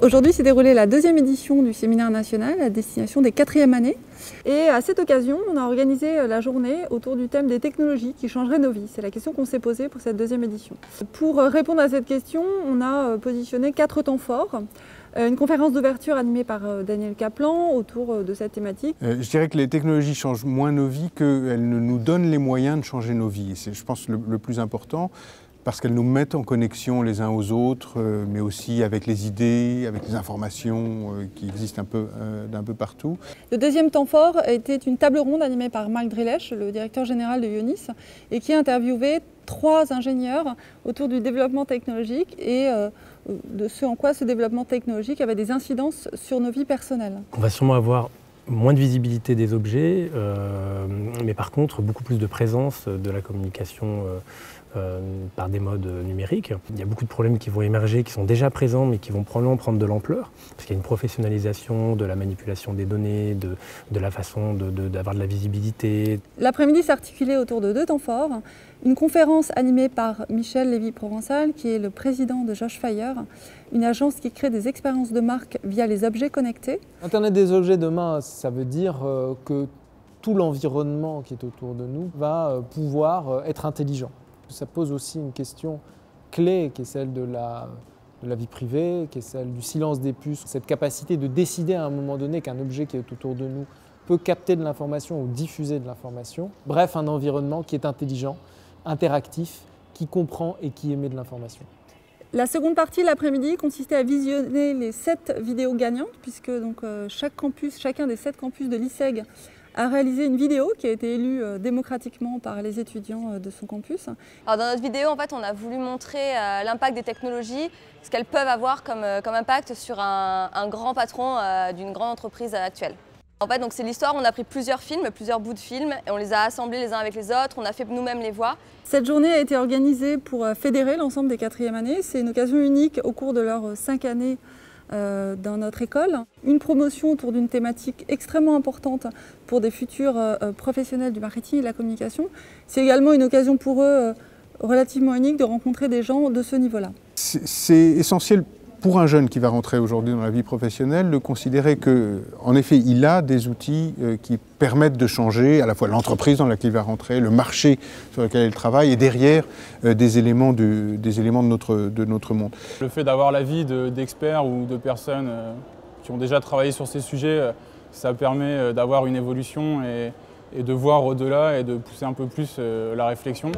Aujourd'hui s'est déroulée la deuxième édition du séminaire national à destination des 4e années. Et à cette occasion, on a organisé la journée autour du thème des technologies qui changeraient nos vies. C'est la question qu'on s'est posée pour cette deuxième édition. Pour répondre à cette question, on a positionné 4 temps forts. Une conférence d'ouverture animée par Daniel Kaplan autour de cette thématique. Je dirais que les technologies changent moins nos vies qu'elles ne nous donnent les moyens de changer nos vies. C'est, je pense, le plus important, parce qu'elles nous mettent en connexion les uns aux autres, mais aussi avec les idées, avec les informations qui existent d'un peu partout. Le deuxième temps fort était une table ronde animée par Marc Drilech, le directeur général de Ionis, et qui a interviewé 3 ingénieurs autour du développement technologique et de ce en quoi ce développement technologique avait des incidences sur nos vies personnelles. On va sûrement avoir moins de visibilité des objets, mais par contre beaucoup plus de présence de la communication par des modes numériques. Il y a beaucoup de problèmes qui vont émerger, qui sont déjà présents, mais qui vont probablement prendre de l'ampleur, parce qu'il y a une professionnalisation de la manipulation des données, de la façon d'avoir de la visibilité. L'après-midi s'est articulé autour de 2 temps forts. Une conférence animée par Michel Lévy-Provençal, qui est le président de Joshfire, une agence qui crée des expériences de marque via les objets connectés. Internet des objets demain, ça veut dire que tout l'environnement qui est autour de nous va pouvoir être intelligent. Ça pose aussi une question clé qui est celle de la vie privée, qui est celle du silence des puces. Cette capacité de décider à un moment donné qu'un objet qui est autour de nous peut capter de l'information ou diffuser de l'information. Bref, un environnement qui est intelligent, interactif, qui comprend et qui émet de l'information. La seconde partie de l'après-midi consistait à visionner les 7 vidéos gagnantes, puisque donc, chacun des 7 campus de l'ISEG a réalisé une vidéo qui a été élue démocratiquement par les étudiants de son campus. Alors dans notre vidéo, en fait, on a voulu montrer l'impact des technologies, ce qu'elles peuvent avoir comme impact sur un grand patron d'une grande entreprise actuelle. En fait, c'est l'histoire, on a pris plusieurs films, plusieurs bouts de films, et on les a assemblés les uns avec les autres, on a fait nous-mêmes les voix. Cette journée a été organisée pour fédérer l'ensemble des 4e années. C'est une occasion unique au cours de leurs 5 années dans notre école. Une promotion autour d'une thématique extrêmement importante pour des futurs professionnels du marketing et de la communication. C'est également une occasion pour eux relativement unique de rencontrer des gens de ce niveau-là. C'est essentiel pour un jeune qui va rentrer aujourd'hui dans la vie professionnelle de considérer qu'en effet, il a des outils qui permettent de changer à la fois l'entreprise dans laquelle il va rentrer, le marché sur lequel il travaille et derrière des éléments de notre monde. Le fait d'avoir l'avis d'experts ou de personnes qui ont déjà travaillé sur ces sujets, ça permet d'avoir une évolution et de voir au-delà et de pousser un peu plus la réflexion.